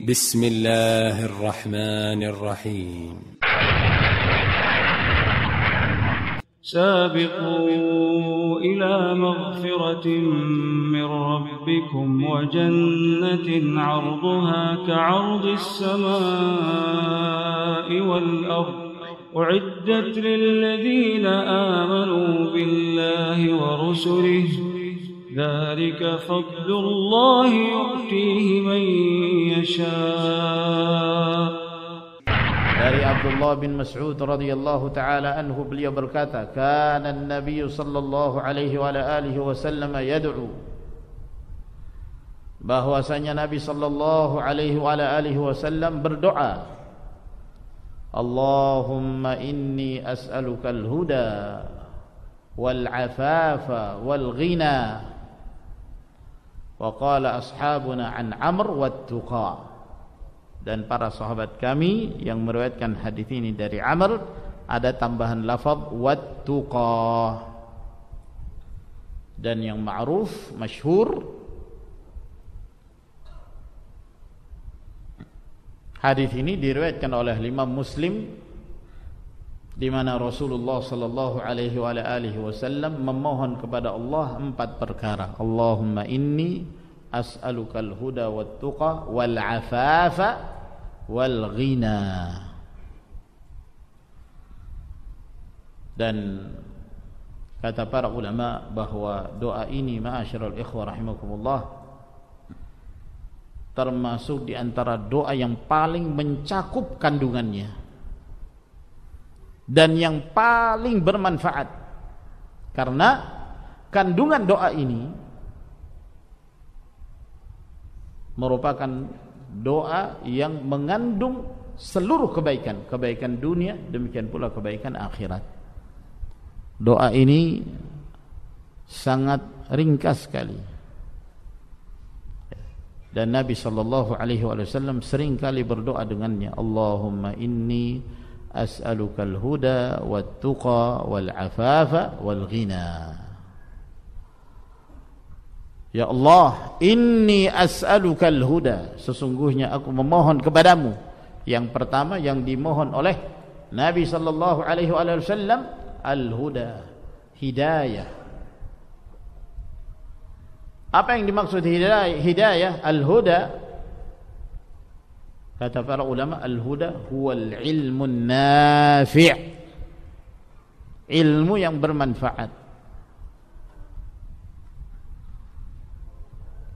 بسم الله الرحمن الرحيم سابقوا إلى مغفرة من ربكم وجنة عرضها كعرض السماء والأرض أعدت للذين آمنوا بالله ورسله ذلك فضل الله يؤتيه من يشاء. Dari Abdullah bin Mas'ud radhiyallahu taala anhu, beliau berkata, kana an-nabiy sallallahu alaihi wa alihi wasallam yad'u, bahwasanya Nabi sallallahu alaihi wa alihi wasallam berdoa, Allahumma inni as'aluka al-huda wal 'afafa wal ghina. Wa qala ashabuna an Amr wat tuqa, dan para sahabat kami yang meriwayatkan hadis ini dari Amr ada tambahan lafaz wat tuqa. Dan yang ma'ruf masyhur hadis ini diriwayatkan oleh Imam Muslim, di mana Rasulullah sallallahu alaihi wa alihi wasallam memohon kepada Allah 4 perkara. Allahumma inni as'alukal huda wat tuqa wal 'afafa wal ghina. Dan kata para ulama bahwa doa ini, ma'asyiral ikhwah rahimakumullah, termasuk di antara doa yang paling mencakup kandungannya dan yang paling bermanfaat, karena kandungan doa ini merupakan doa yang mengandung seluruh kebaikan, kebaikan dunia, demikian pula kebaikan akhirat. Doa ini sangat ringkas sekali, dan Nabi sallallahu alaihi wasallam sering kali berdoa dengannya. Allahumma inni as'alukal huda wat tuqa wal 'afafa wal ghina. Ya Allah, inni as'alukal huda, sesungguhnya aku memohon kepadamu. Yang pertama yang dimohon oleh Nabi sallallahu alaihi wasallam, al-huda, hidayah. Apa yang dimaksud hidayah? Al-huda, kata para ulama, al-huda huwal ilmun nafi', ilmu yang bermanfaat.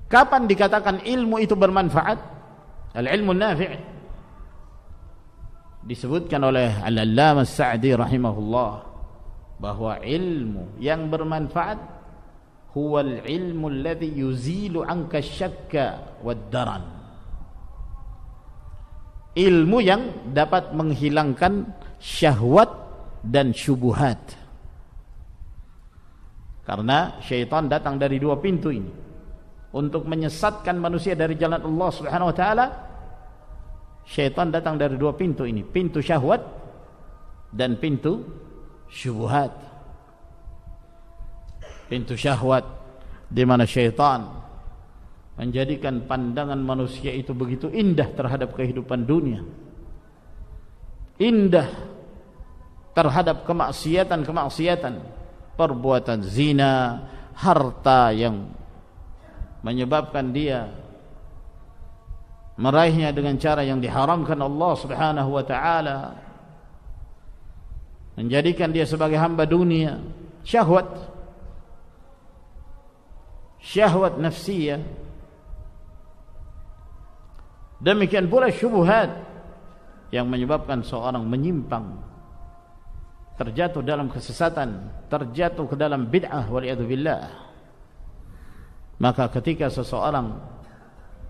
Kapan dikatakan ilmu itu bermanfaat? Al-ilmu nafi'. Disebutkan oleh Al-Allamah As-Sa'di rahimahullah bahwa ilmu yang bermanfaat huwal ilmu alladhi yuzilu anka syakka wad-daran, ilmu yang dapat menghilangkan syahwat dan syubhat. Karena syaitan datang dari 2 pintu ini untuk menyesatkan manusia dari jalan Allah Subhanahu wa taala. Syaitan datang dari 2 pintu ini, pintu syahwat dan pintu syubhat. Pintu syahwat, di mana syaitan menjadikan pandangan manusia itu begitu indah terhadap kehidupan dunia, indah terhadap kemaksiatan, perbuatan zina, harta yang menyebabkan dia meraihnya dengan cara yang diharamkan Allah Subhanahu wa taala, menjadikan dia sebagai hamba dunia, syahwat nafsiyah. Demikian pula syubhat yang menyebabkan seorang menyimpang, terjatuh dalam kesesatan, terjatuh ke dalam bid'ah waliyadzubillah. Maka ketika seseorang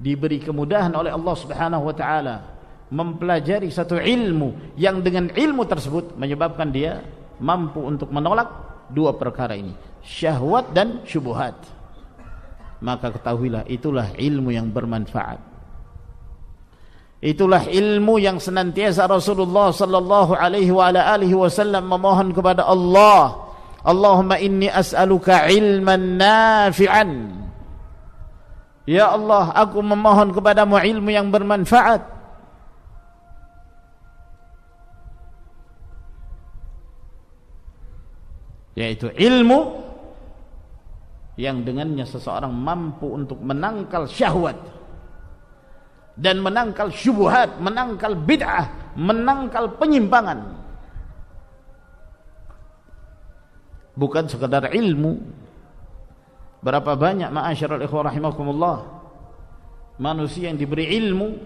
diberi kemudahan oleh Allah Subhanahu wa taala mempelajari satu ilmu yang dengan ilmu tersebut menyebabkan dia mampu untuk menolak 2 perkara ini, syahwat dan syubhat, maka ketahuilah itulah ilmu yang bermanfaat. Itulah ilmu yang senantiasa Rasulullah sallallahu alaihi wa ala alihi wasallam memohon kepada Allah, Allahumma inni as'aluka ilman nafi'an, Ya Allah, aku memohon kepadamu ilmu yang bermanfaat. Yaitu ilmu yang dengannya seseorang mampu untuk menangkal syahwat dan menangkal syubhat, menangkal bid'ah, menangkal penyimpangan. Bukan sekadar ilmu. Berapa banyak ma'asyiral ikhwah rahimakumullah manusia yang diberi ilmu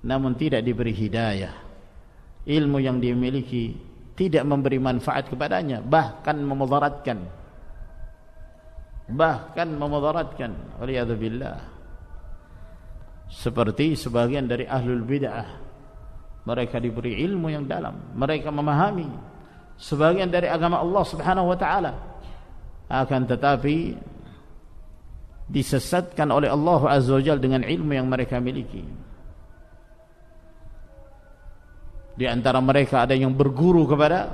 namun tidak diberi hidayah. Ilmu yang dia miliki tidak memberi manfaat kepadanya, bahkan memudaratkan. Waliyadzubillah. Seperti sebagian dari ahlul bid'ah, mereka diberi ilmu yang dalam, mereka memahami sebagian dari agama Allah Subhanahu wa taala, akan tetapi disesatkan oleh Allah Azza wa Jalla dengan ilmu yang mereka miliki. Di antara mereka ada yang berguru kepada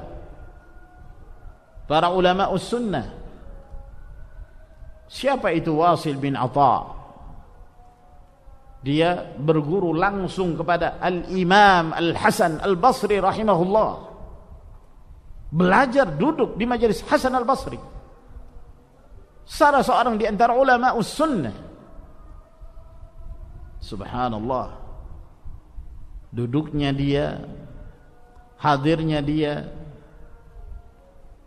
para ulama sunnah. Siapa itu Wasil bin Atha? Dia berguru langsung kepada Al-Imam Al-Hasan Al-Basri rahimahullah. Belajar duduk di majelis Hasan Al-Basri, salah seorang di antara ulama sunnah. Subhanallah, duduknya dia, hadirnya dia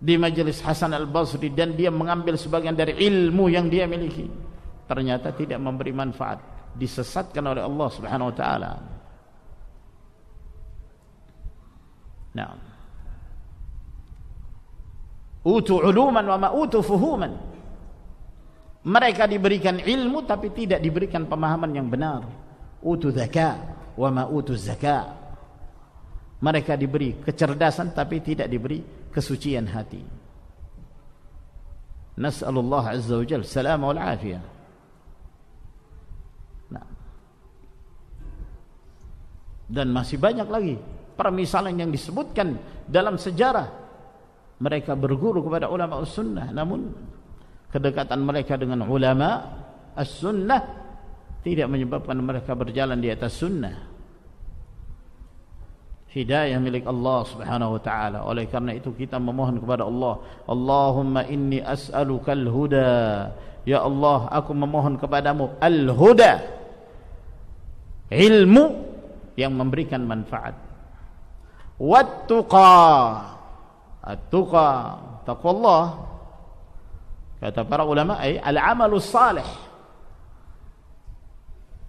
di majelis Hasan Al-Basri, dan dia mengambil sebagian dari ilmu yang dia miliki, ternyata tidak memberi manfaat, disesatkan oleh Allah Subhanahu wa taala. Nah, utu uluman wa ma utu fuhuman. Mereka diberikan ilmu tapi tidak diberikan pemahaman yang benar. Utu zaka wa ma utu zaka. Mereka diberi kecerdasan tapi tidak diberi kesucian hati. Nas'alullah azza wa jalla salama wal afiyah. Nah, dan masih banyak lagi permisalan yang disebutkan dalam sejarah. Mereka berguru kepada ulama sunnah, namun kedekatan mereka dengan ulama as-sunnah tidak menyebabkan mereka berjalan di atas sunnah. Hidayah milik Allah Subhanahu wa taala. Oleh karena itu kita memohon kepada Allah, Allahumma inni as'aluka al-huda. Ya Allah, aku memohon kepadamu al-huda, ilmu yang memberikan manfaat. Wat-tuqa, at-tuqa, taqwallah. Kata para ulama, al-amalus salih.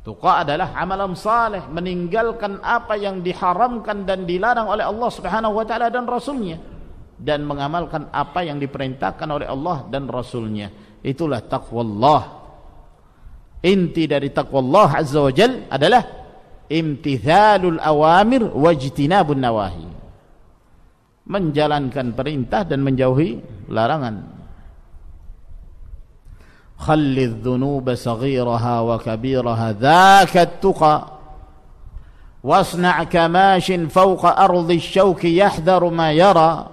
Tuqa adalah amalan salih, meninggalkan apa yang diharamkan dan dilarang oleh Allah Subhanahu wa taala dan Rasulnya, dan mengamalkan apa yang diperintahkan oleh Allah dan Rasulnya. Itulah taqwallah. Inti dari taqwallah azza wa jal adalah imtithalul awamir wajtinabun nawahi, menjalankan perintah dan menjauhi larangan. Khallidh dhunuba saghiraha wa kabiraha dhaka at-tuqa wasna' kamashin fawqa ardi asy-syauki yahdharu ma yara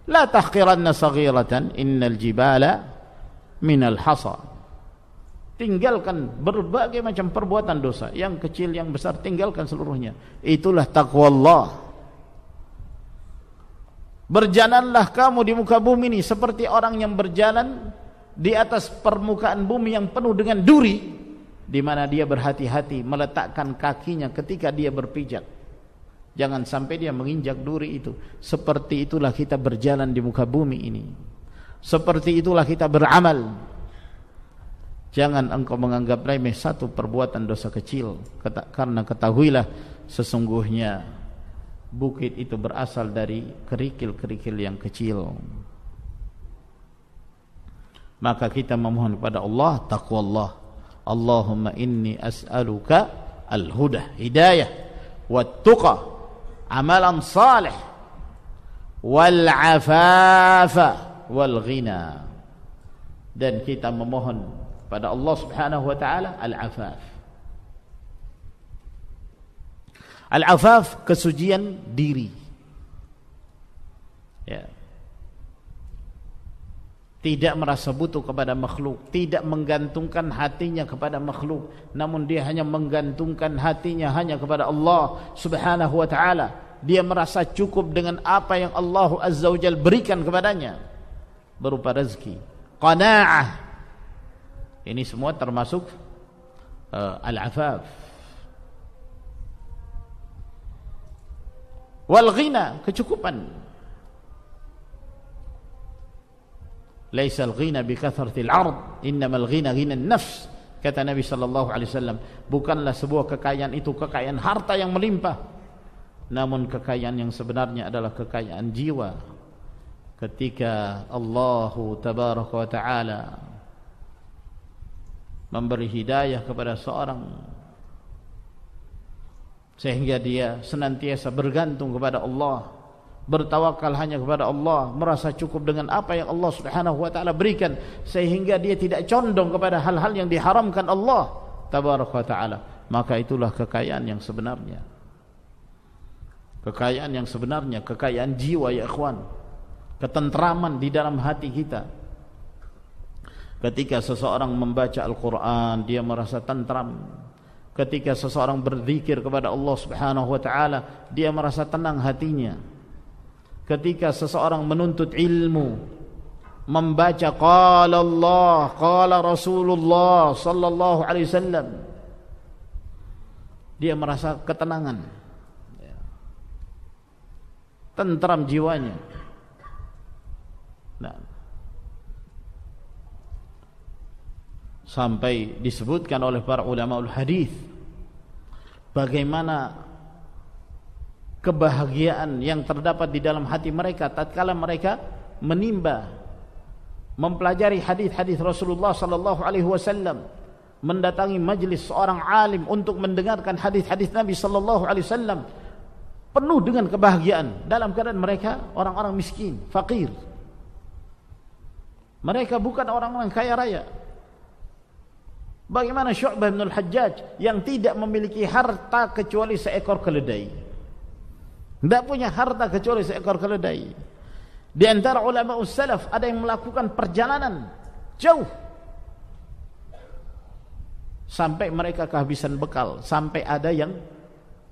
la tahqiranna saghiratan innal jibala minal hasa. Tinggalkan berbagai macam perbuatan dosa, yang kecil yang besar, tinggalkan seluruhnya. Itulah taqwallah. Berjalanlah kamu di muka bumi ini seperti orang yang berjalan di atas permukaan bumi yang penuh dengan duri, di mana dia berhati-hati meletakkan kakinya ketika dia berpijak. Jangan sampai dia menginjak duri itu. Seperti itulah kita berjalan di muka bumi ini. Seperti itulah kita beramal. Jangan engkau menganggap remeh satu perbuatan dosa kecil, karena ketahuilah sesungguhnya bukit itu berasal dari kerikil-kerikil yang kecil. Maka kita memohon kepada Allah taqwallah. Allahumma inni as'aluka al-huda, hidayah, wat-tuqa, amalan salih, wal-afafa wal-ghina. Dan kita memohon pada Allah Subhanahu wa taala al-afaf. Al-afaf, kesucian diri. Ya. tidak merasa butuh kepada makhluk, tidak menggantungkan hatinya kepada makhluk, namun dia hanya menggantungkan hatinya hanya kepada Allah Subhanahu wa taala. Dia merasa cukup dengan apa yang Allah Azza wa Jalla berikan kepadanya berupa rezeki, qanaah. Ini semua termasuk al-afaf. Wal ghina, kecukupan. Laisa al-ghina bi kathratil 'ard, innamal ghina ghina an-nafs. Kata Nabi sallallahu alaihi wasallam, bukanlah sebuah kekayaan itu kekayaan harta yang melimpah, namun kekayaan yang sebenarnya adalah kekayaan jiwa. Ketika Allah tabaraka wa taala memberi hidayah kepada seorang sehingga dia senantiasa bergantung kepada Allah, bertawakal hanya kepada Allah, merasa cukup dengan apa yang Allah Subhanahu wa taala berikan, sehingga dia tidak condong kepada hal-hal yang diharamkan Allah tabaraka wa taala, maka itulah kekayaan yang sebenarnya. Kekayaan yang sebenarnya, kekayaan jiwa ya ikhwan, ketentraman di dalam hati kita. Ketika seseorang membaca Al-Quran, dia merasa tentram. Ketika seseorang berzikir kepada Allah Subhanahu wa taala, dia merasa tenang hatinya. Ketika seseorang menuntut ilmu, membaca qala Allah, qala Rasulullah sallallahu alaihi wasallam, dia merasa ketenangan, tentram jiwanya. Nah, sampai disebutkan oleh para ulamaul hadis bagaimana kebahagiaan yang terdapat di dalam hati mereka tatkala mereka menimba, mempelajari hadis-hadis Rasulullah sallallahu alaihi wasallam, mendatangi majlis seorang alim untuk mendengarkan hadis-hadis Nabi sallallahu alaihi wasallam, penuh dengan kebahagiaan dalam keadaan mereka orang-orang miskin, fakir. Mereka bukan orang-orang kaya raya. Bagaimana Syu'bah bin al-Hajjaj yang tidak memiliki harta kecuali seekor keledai? Tidak punya harta kecuali seekor keledai. Di antara ulama salaf ada yang melakukan perjalanan jauh sampai mereka kehabisan bekal, sampai ada yang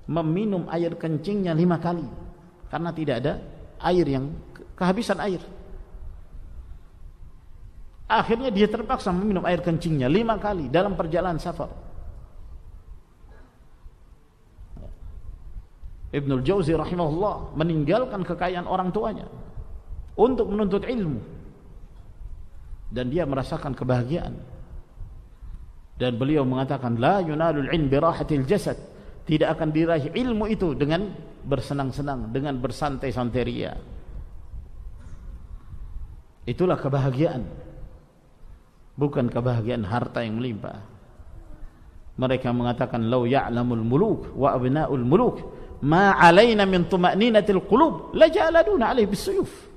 meminum air kencingnya 5 kali karena tidak ada air, yang kehabisan air. Akhirnya dia terpaksa meminum air kencingnya 5 kali dalam perjalanan safar. Ibnul Jauzi rahimahullah meninggalkan kekayaan orang tuanya untuk menuntut ilmu, dan dia merasakan kebahagiaan. Dan beliau mengatakan, la yunalul ilm bi rahatil jasad, tidak akan diraih ilmu itu dengan bersenang-senang, dengan bersantai-santai ria. Itulah kebahagiaan, bukan kebahagiaan harta yang melimpah. Mereka mengatakan, lau ya'lamul muluk wa abna'ul muluk ma alaina min tuma'ninatil qulub lajaladuna alaihi bisuyuf.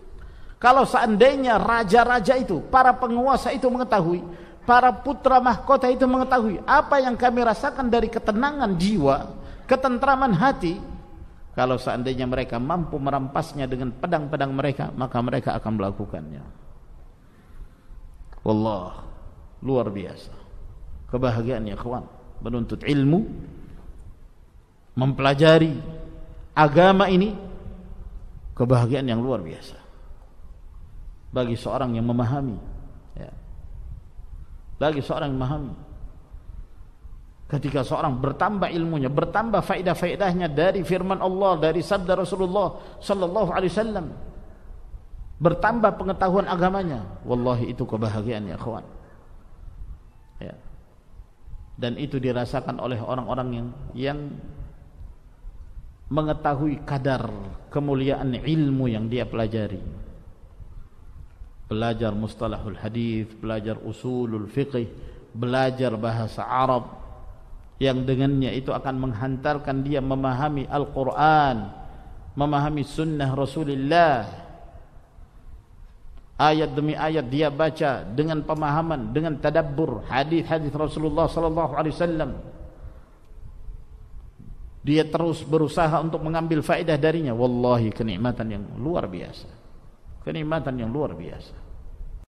Kalau seandainya raja-raja itu, para penguasa itu mengetahui, para putra mahkota itu mengetahui apa yang kami rasakan dari ketenangan jiwa, ketentraman hati, kalau seandainya mereka mampu merampasnya dengan pedang-pedang mereka, maka mereka akan melakukannya. Wallah, luar biasa kebahagiaan ya kawan, menuntut ilmu, mempelajari agama ini, kebahagiaan yang luar biasa bagi seorang yang memahami, ya. Bagi seorang yang memahami, ketika seorang bertambah ilmunya, bertambah faedah-faedahnya dari firman Allah, dari sabda Rasulullah sallallahu alaihi wasallam, bertambah pengetahuan agamanya, wallahi itu kebahagiaan ya kawan, ya. Dan itu dirasakan oleh orang-orang yang mengetahui kadar kemuliaan ilmu yang dia pelajari. Belajar mustalahul hadis, belajar usulul fiqh, belajar bahasa Arab, yang dengannya itu akan menghantarkan dia memahami Al-Quran, memahami sunnah Rasulullah. Ayat demi ayat dia baca dengan pemahaman, dengan tadabbur hadis-hadis Rasulullah sallallahu alaihi wasallam. Dia terus berusaha untuk mengambil faedah darinya. Wallahi kenikmatan yang luar biasa, kenikmatan yang luar biasa.